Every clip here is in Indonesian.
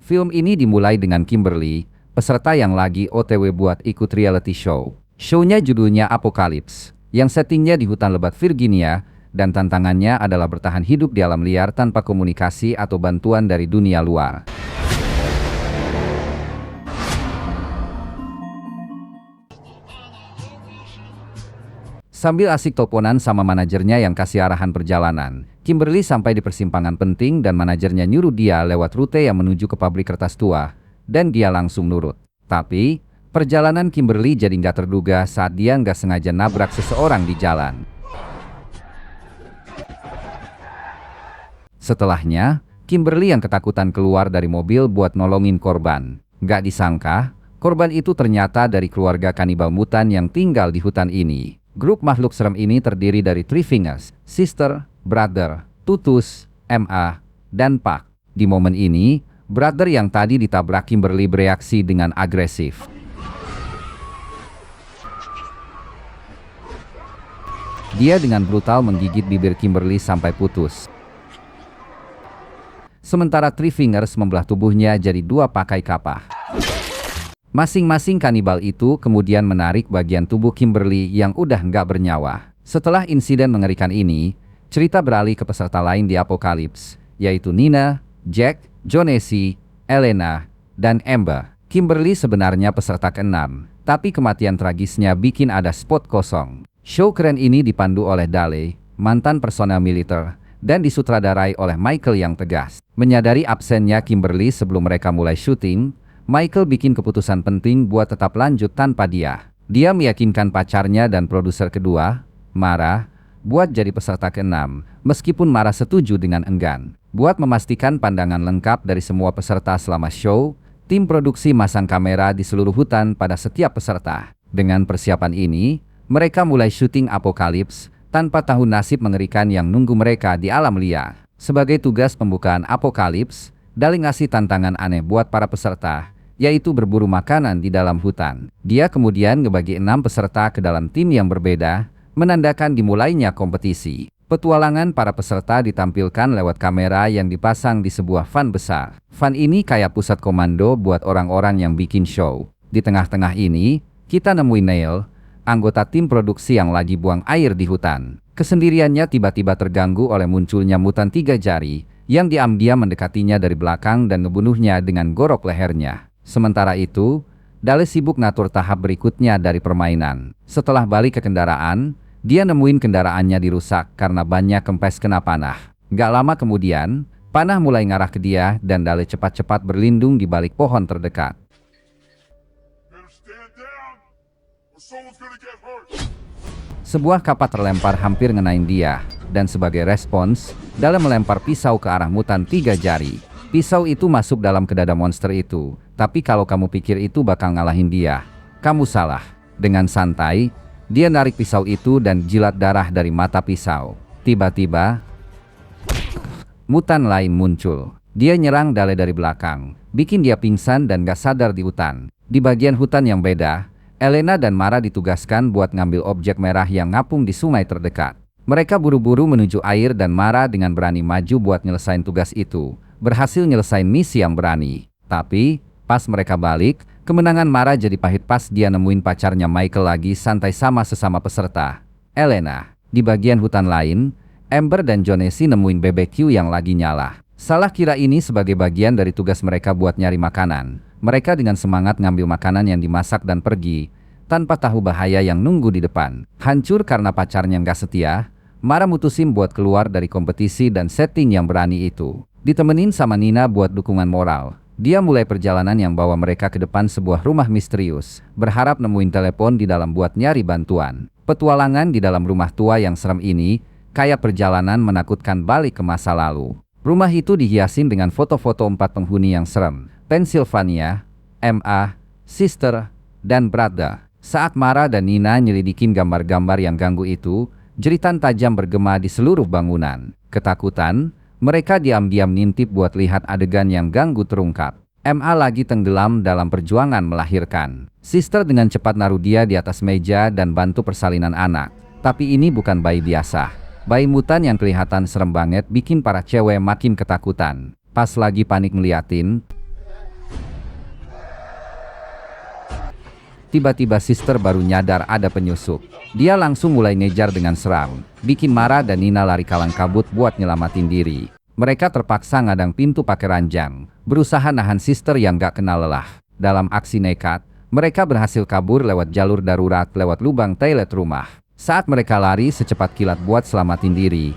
Film ini dimulai dengan Kimberly, peserta yang lagi OTW buat ikut reality show. Show-nya judulnya Apocalypse, yang settingnya di hutan lebat Virginia, dan tantangannya adalah bertahan hidup di alam liar tanpa komunikasi atau bantuan dari dunia luar. Sambil asik teleponan sama manajernya yang kasih arahan perjalanan, Kimberly sampai di persimpangan penting dan manajernya nyuruh dia lewat rute yang menuju ke pabrik kertas tua, dan dia langsung nurut. Tapi, perjalanan Kimberly jadi nggak terduga saat dia nggak sengaja nabrak seseorang di jalan. Setelahnya, Kimberly yang ketakutan keluar dari mobil buat nolongin korban. Nggak disangka, korban itu ternyata dari keluarga kanibal mutan yang tinggal di hutan ini. Grup makhluk serem ini terdiri dari Three Fingers, Sister, Brother, Tutus, MA, dan Pak. Di momen ini, Brother yang tadi ditabrak Kimberly bereaksi dengan agresif. Dia dengan brutal menggigit bibir Kimberly sampai putus. Sementara Three Fingers membelah tubuhnya jadi dua pakai kapah. Masing-masing kanibal itu kemudian menarik bagian tubuh Kimberly yang udah nggak bernyawa. Setelah insiden mengerikan ini, cerita beralih ke peserta lain di Apocalypse, yaitu Nina, Jack, Jonesy, Elena, dan Amber. Kimberly sebenarnya peserta ke-6, tapi kematian tragisnya bikin ada spot kosong. Show keren ini dipandu oleh Dale, mantan personel militer, dan disutradarai oleh Michael yang tegas. Menyadari absennya Kimberly sebelum mereka mulai syuting, Michael bikin keputusan penting buat tetap lanjut tanpa dia. Dia meyakinkan pacarnya dan produser kedua, Mara, buat jadi peserta ke-6, meskipun Mara setuju dengan enggan. Buat memastikan pandangan lengkap dari semua peserta selama show, tim produksi masang kamera di seluruh hutan pada setiap peserta. Dengan persiapan ini, mereka mulai syuting Apocalypse tanpa tahu nasib mengerikan yang nunggu mereka di alam liar. Sebagai tugas pembukaan Apocalypse, Dale ngasih tantangan aneh buat para peserta, yaitu berburu makanan di dalam hutan. Dia kemudian ngebagi 6 peserta ke dalam tim yang berbeda, menandakan dimulainya kompetisi. Petualangan para peserta ditampilkan lewat kamera yang dipasang di sebuah van besar. Van ini kayak pusat komando buat orang-orang yang bikin show. Di tengah-tengah ini, kita nemuin Neil, anggota tim produksi yang lagi buang air di hutan. Kesendiriannya tiba-tiba terganggu oleh munculnya mutan 3 jari, yang diam-diam mendekatinya dari belakang dan ngebunuhnya dengan gorok lehernya. Sementara itu, Dale sibuk ngatur tahap berikutnya dari permainan. Setelah balik ke kendaraan, dia nemuin kendaraannya dirusak karena bannya kempes kena panah. Gak lama kemudian, panah mulai ngarah ke dia dan Dale cepat-cepat berlindung di balik pohon terdekat. Sebuah kapak terlempar hampir ngenain dia, dan sebagai respons, Dale melempar pisau ke arah mutan 3 jari. Pisau itu masuk dalam ke dada monster itu. Tapi kalau kamu pikir itu bakal ngalahin dia, kamu salah. Dengan santai, dia narik pisau itu dan jilat darah dari mata pisau. Tiba-tiba, mutan lain muncul. Dia nyerang Dale dari belakang, bikin dia pingsan dan gak sadar di hutan. Di bagian hutan yang beda, Elena dan Mara ditugaskan buat ngambil objek merah yang ngapung di sungai terdekat. Mereka buru-buru menuju air dan Mara dengan berani maju buat nyelesain tugas itu. Berhasil nyelesain misi yang berani. Tapi, pas mereka balik, kemenangan Mara jadi pahit pas dia nemuin pacarnya Michael lagi santai sama sesama peserta, Elena. Di bagian hutan lain, Amber dan Jonesy nemuin BBQ yang lagi nyala. Salah kira ini sebagai bagian dari tugas mereka buat nyari makanan. Mereka dengan semangat ngambil makanan yang dimasak dan pergi, tanpa tahu bahaya yang nunggu di depan. Hancur karena pacarnya nggak setia, Mara mutusin buat keluar dari kompetisi dan setting yang berani itu. Ditemenin sama Nina buat dukungan moral, dia mulai perjalanan yang bawa mereka ke depan sebuah rumah misterius, berharap nemuin telepon di dalam buat nyari bantuan. Petualangan di dalam rumah tua yang serem ini, kayak perjalanan menakutkan balik ke masa lalu. Rumah itu dihiasin dengan foto-foto 4 penghuni yang serem, Pennsylvania, MA, Sister, dan Brother. Saat Mara dan Nina nyelidikin gambar-gambar yang ganggu itu, jeritan tajam bergema di seluruh bangunan. Ketakutan, mereka diam-diam nintip buat lihat adegan yang ganggu terungkap. MA lagi tenggelam dalam perjuangan melahirkan. Sister dengan cepat naruh dia di atas meja dan bantu persalinan anak. Tapi ini bukan bayi biasa. Bayi mutan yang kelihatan serem banget bikin para cewek makin ketakutan. Pas lagi panik ngeliatin, Tiba-tiba Sister baru nyadar ada penyusup. Dia langsung mulai ngejar dengan seram, bikin Mara dan Nina lari kalang kabut buat nyelamatin diri. Mereka terpaksa ngadang pintu pakai ranjang, berusaha nahan Sister yang gak kenal lelah. Dalam aksi nekat, mereka berhasil kabur lewat jalur darurat lewat lubang toilet rumah. Saat mereka lari secepat kilat buat selamatin diri,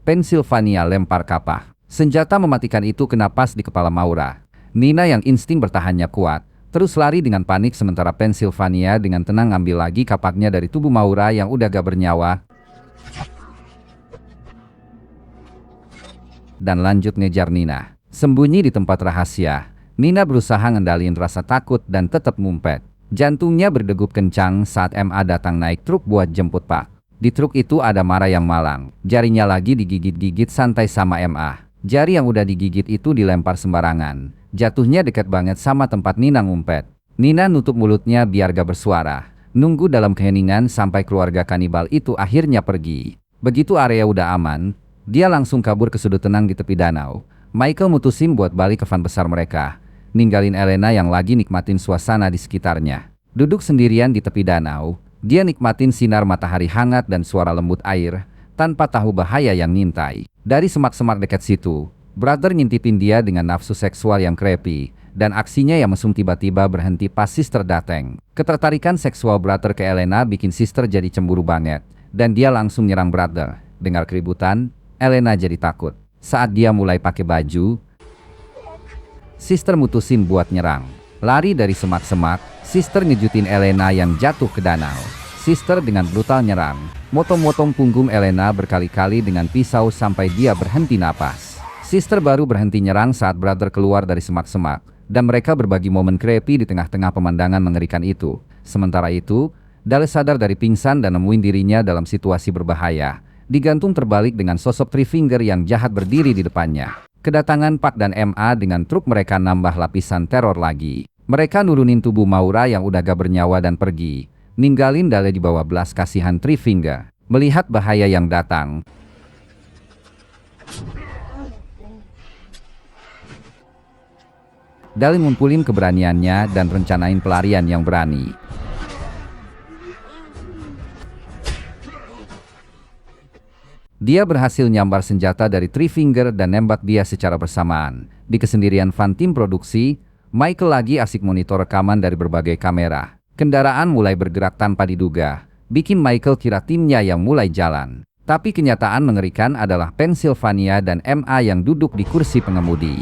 Pennsylvania lempar kapah. Senjata mematikan itu kena pas di kepala Maura. Nina yang insting bertahannya kuat, terus lari dengan panik sementara Pennsylvania dengan tenang ngambil lagi kapaknya dari tubuh Maura yang udah gak bernyawa dan lanjut ngejar Nina. Sembunyi di tempat rahasia, Nina berusaha ngendalin rasa takut dan tetap ngumpet. Jantungnya berdegup kencang saat MA datang naik truk buat jemput Pak. Di truk itu ada Mara yang malang. Jarinya lagi digigit-gigit santai sama MA. Jari yang udah digigit itu dilempar sembarangan. Jatuhnya dekat banget sama tempat Nina ngumpet. Nina nutup mulutnya biar gak bersuara. Nunggu dalam keheningan sampai keluarga kanibal itu akhirnya pergi. Begitu area udah aman, dia langsung kabur ke sudut tenang di tepi danau. Michael mutusin buat balik ke van besar mereka, ninggalin Elena yang lagi nikmatin suasana di sekitarnya. Duduk sendirian di tepi danau, dia nikmatin sinar matahari hangat dan suara lembut air, tanpa tahu bahaya yang ngintai. Dari semak-semak dekat situ, Brother ngintipin dia dengan nafsu seksual yang creepy, dan aksinya yang mesum tiba-tiba berhenti pas Sister dateng. Ketertarikan seksual Brother ke Elena bikin Sister jadi cemburu banget, dan dia langsung nyerang Brother. Dengar keributan, Elena jadi takut. Saat dia mulai pakai baju, Sister mutusin buat nyerang. Lari dari semak-semak, Sister ngejutin Elena yang jatuh ke danau. Sister dengan brutal nyerang, motong-motong punggung Elena berkali-kali dengan pisau sampai dia berhenti napas. Sister baru berhenti nyerang saat Brother keluar dari semak-semak, dan mereka berbagi momen creepy di tengah-tengah pemandangan mengerikan itu. Sementara itu, Dale sadar dari pingsan dan nemuin dirinya dalam situasi berbahaya, digantung terbalik dengan sosok Three Finger yang jahat berdiri di depannya. Kedatangan Pak dan MA dengan truk mereka nambah lapisan teror lagi. Mereka nurunin tubuh Maura yang udah gak bernyawa dan pergi, ninggalin Dale di bawah belas kasihan Three Finger. Melihat bahaya yang datang, Dale ngumpulin keberaniannya dan rencanain pelarian yang berani. Dia berhasil nyambar senjata dari Three Finger dan nembak dia secara bersamaan. Di kesendirian van tim produksi, Michael lagi asik monitor rekaman dari berbagai kamera. Kendaraan mulai bergerak tanpa diduga, bikin Michael kira timnya yang mulai jalan. Tapi kenyataan mengerikan adalah Pennsylvania dan MA yang duduk di kursi pengemudi.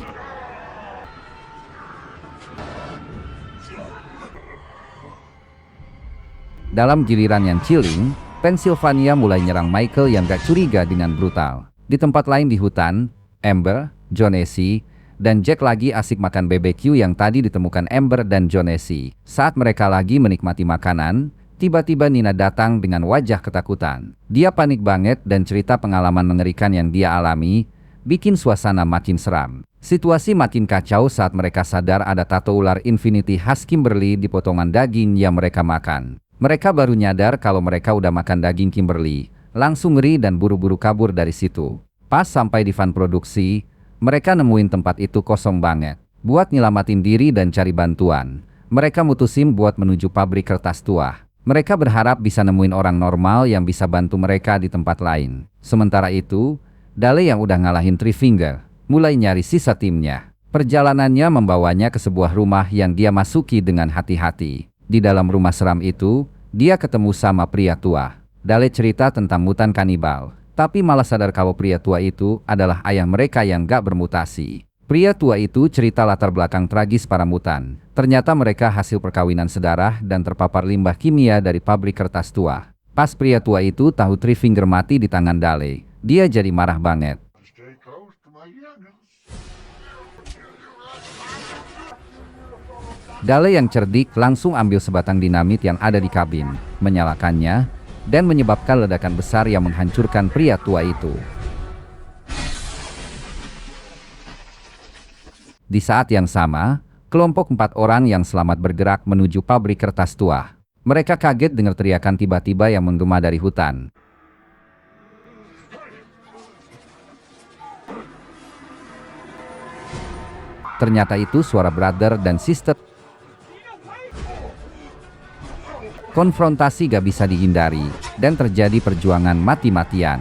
Dalam giliran yang chilling, Pennsylvania mulai nyerang Michael yang gak curiga dengan brutal. Di tempat lain di hutan, Amber, Jonesy, dan Jack lagi asik makan BBQ yang tadi ditemukan Amber dan Jonesy. Saat mereka lagi menikmati makanan, tiba-tiba Nina datang dengan wajah ketakutan. Dia panik banget dan cerita pengalaman mengerikan yang dia alami, bikin suasana makin seram. Situasi makin kacau saat mereka sadar ada tato ular Infinity khas Kimberly di potongan daging yang mereka makan. Mereka baru nyadar kalau mereka udah makan daging Kimberly, langsung ngeri dan buru-buru kabur dari situ. Pas sampai di van produksi, mereka nemuin tempat itu kosong banget. Buat nyelamatin diri dan cari bantuan, mereka mutusin buat menuju pabrik kertas tua. Mereka berharap bisa nemuin orang normal yang bisa bantu mereka di tempat lain. Sementara itu, Dale yang udah ngalahin Three Finger, mulai nyari sisa timnya. Perjalanannya membawanya ke sebuah rumah yang dia masuki dengan hati-hati. Di dalam rumah seram itu, dia ketemu sama pria tua. Dale cerita tentang mutan kanibal, tapi malah sadar kalau pria tua itu adalah ayah mereka yang gak bermutasi. Pria tua itu cerita latar belakang tragis para mutan. Ternyata mereka hasil perkawinan sedarah dan terpapar limbah kimia dari pabrik kertas tua. Pas pria tua itu tahu Three Finger mati di tangan Dale, dia jadi marah banget. Dale yang cerdik langsung ambil sebatang dinamit yang ada di kabin, menyalakannya, dan menyebabkan ledakan besar yang menghancurkan pria tua itu. Di saat yang sama, kelompok 4 orang yang selamat bergerak menuju pabrik kertas tua. Mereka kaget dengar teriakan tiba-tiba yang menggema dari hutan. Ternyata itu suara Brother dan Sister. Konfrontasi gak bisa dihindari, dan terjadi perjuangan mati-matian.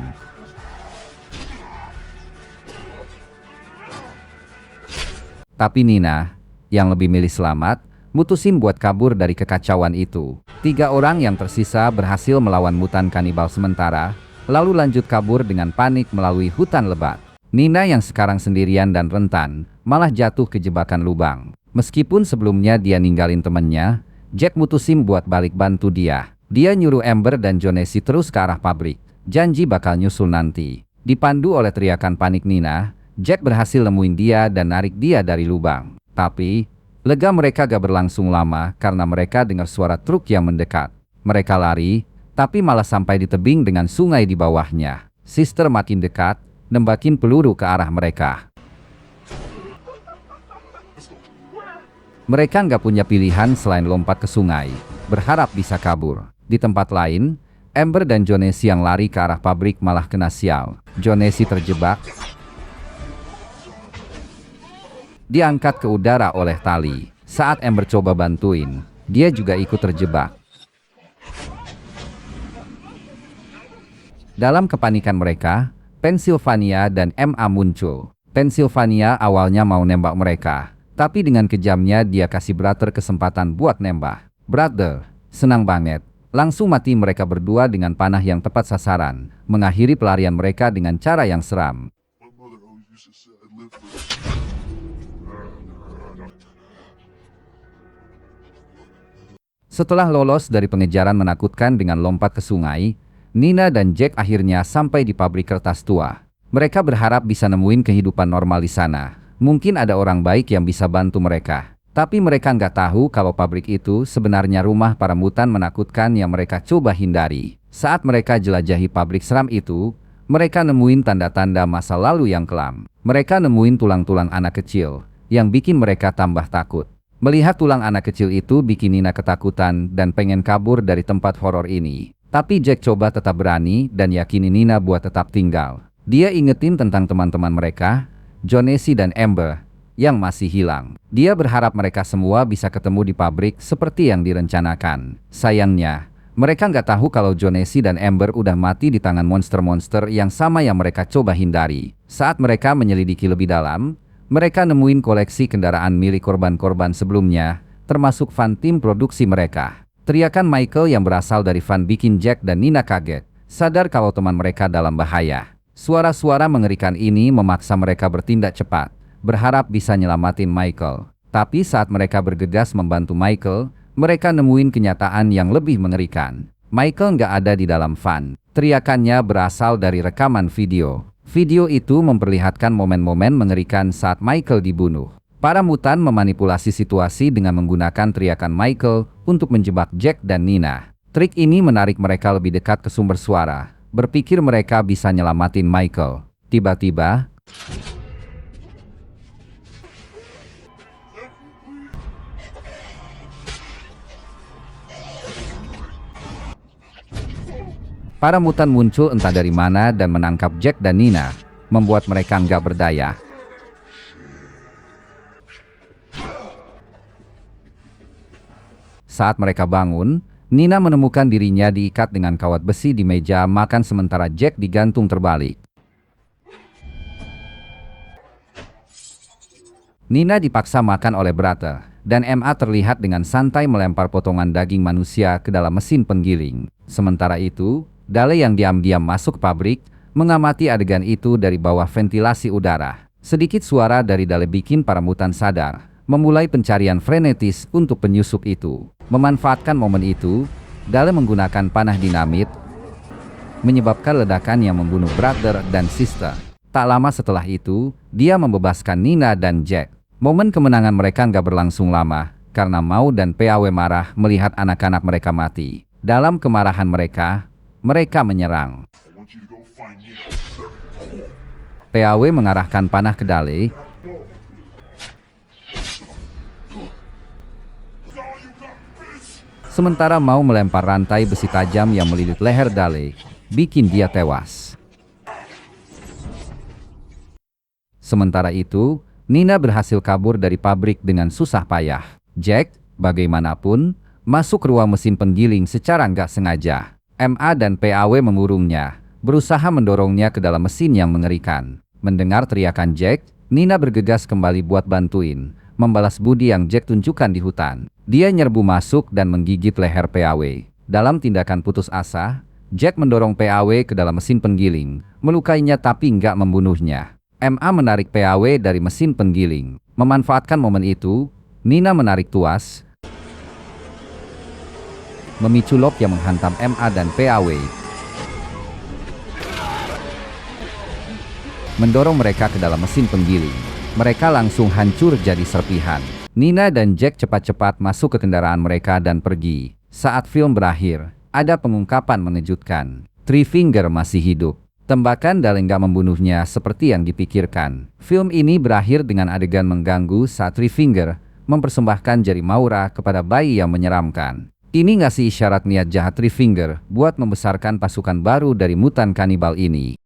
Tapi Nina, yang lebih milih selamat, mutusin buat kabur dari kekacauan itu. 3 orang yang tersisa berhasil melawan mutan kanibal sementara, lalu lanjut kabur dengan panik melalui hutan lebat. Nina yang sekarang sendirian dan rentan, malah jatuh ke jebakan lubang. Meskipun sebelumnya dia ninggalin temennya, Jack mutusin buat balik bantu dia. Dia nyuruh Amber dan Jonesy terus ke arah pabrik. Janji bakal nyusul nanti. Dipandu oleh teriakan panik Nina, Jack berhasil nemuin dia dan narik dia dari lubang. Tapi, lega mereka gak berlangsung lama karena mereka dengar suara truk yang mendekat. Mereka lari, tapi malah sampai di tebing dengan sungai di bawahnya. Sister makin dekat, nembakin peluru ke arah mereka. Mereka nggak punya pilihan selain lompat ke sungai, berharap bisa kabur. Di tempat lain, Amber dan Jonesy yang lari ke arah pabrik malah kena sial. Jonesy terjebak, diangkat ke udara oleh tali. Saat Amber coba bantuin, dia juga ikut terjebak. Dalam kepanikan mereka, Pennsylvania dan MA muncul. Pennsylvania awalnya mau nembak mereka, tapi dengan kejamnya dia kasih Brother kesempatan buat nembak. Brother senang banget, langsung mati mereka berdua dengan panah yang tepat sasaran, mengakhiri pelarian mereka dengan cara yang seram. Setelah lolos dari pengejaran menakutkan dengan lompat ke sungai, Nina dan Jack akhirnya sampai di pabrik kertas tua. Mereka berharap bisa nemuin kehidupan normal di sana. Mungkin ada orang baik yang bisa bantu mereka. Tapi mereka nggak tahu kalau pabrik itu sebenarnya rumah para mutan menakutkan yang mereka coba hindari. Saat mereka jelajahi pabrik seram itu, mereka nemuin tanda-tanda masa lalu yang kelam. Mereka nemuin tulang-tulang anak kecil, yang bikin mereka tambah takut. Melihat tulang anak kecil itu bikin Nina ketakutan dan pengen kabur dari tempat horor ini. Tapi Jack coba tetap berani dan yakini Nina buat tetap tinggal. Dia ingetin tentang teman-teman mereka, Jonesy dan Amber, yang masih hilang. Dia berharap mereka semua bisa ketemu di pabrik seperti yang direncanakan. Sayangnya, mereka nggak tahu kalau Jonesy dan Amber udah mati di tangan monster-monster yang sama yang mereka coba hindari. Saat mereka menyelidiki lebih dalam, mereka nemuin koleksi kendaraan milik korban-korban sebelumnya, termasuk van tim produksi mereka. Teriakan Michael yang berasal dari van bikin Jack dan Nina kaget, sadar kalau teman mereka dalam bahaya. Suara-suara mengerikan ini memaksa mereka bertindak cepat, berharap bisa nyelamatin Michael. Tapi saat mereka bergegas membantu Michael, mereka nemuin kenyataan yang lebih mengerikan. Michael nggak ada di dalam van. Teriakannya berasal dari rekaman video. Video itu memperlihatkan momen-momen mengerikan saat Michael dibunuh. Para mutan memanipulasi situasi dengan menggunakan teriakan Michael untuk menjebak Jack dan Nina. Trik ini menarik mereka lebih dekat ke sumber suara, berpikir mereka bisa nyelamatin Michael. Tiba-tiba, para mutan muncul entah dari mana dan menangkap Jack dan Nina, membuat mereka nggak berdaya. Saat mereka bangun, Nina menemukan dirinya diikat dengan kawat besi di meja makan sementara Jack digantung terbalik. Nina dipaksa makan oleh Brother, dan MA terlihat dengan santai melempar potongan daging manusia ke dalam mesin penggiling. Sementara itu, Dale yang diam-diam masuk pabrik, mengamati adegan itu dari bawah ventilasi udara. Sedikit suara dari Dale bikin para mutan sadar, memulai pencarian frenetis untuk penyusup itu. Memanfaatkan momen itu, Dale menggunakan panah dinamit, menyebabkan ledakan yang membunuh Brother dan Sister. Tak lama setelah itu, dia membebaskan Nina dan Jack. Momen kemenangan mereka nggak berlangsung lama, karena Mau dan PAW marah melihat anak-anak mereka mati. Dalam kemarahan mereka menyerang. PAW mengarahkan panah ke Dale. Sementara Mau melempar rantai besi tajam yang melilit leher Dale, bikin dia tewas. Sementara itu, Nina berhasil kabur dari pabrik dengan susah payah. Jack, bagaimanapun, masuk ruang mesin penggiling secara nggak sengaja. MA dan PAW mengurungnya, berusaha mendorongnya ke dalam mesin yang mengerikan. Mendengar teriakan Jack, Nina bergegas kembali buat bantuin, membalas budi yang Jack tunjukkan di hutan. Dia nyerbu masuk dan menggigit leher PAW. Dalam tindakan putus asa, Jack mendorong PAW ke dalam mesin penggiling, melukainya tapi nggak membunuhnya. MA menarik PAW dari mesin penggiling. Memanfaatkan momen itu, Nina menarik tuas, memicu lock yang menghantam MA dan PAW, mendorong mereka ke dalam mesin penggiling. Mereka langsung hancur jadi serpihan. Nina dan Jack cepat-cepat masuk ke kendaraan mereka dan pergi. Saat film berakhir, ada pengungkapan mengejutkan. Three Finger masih hidup. Tembakan Dale nggak membunuhnya seperti yang dipikirkan. Film ini berakhir dengan adegan mengganggu saat Three Finger mempersembahkan jari Maura kepada bayi yang menyeramkan. Ini ngasih isyarat niat jahat Three Finger buat membesarkan pasukan baru dari mutan kanibal ini.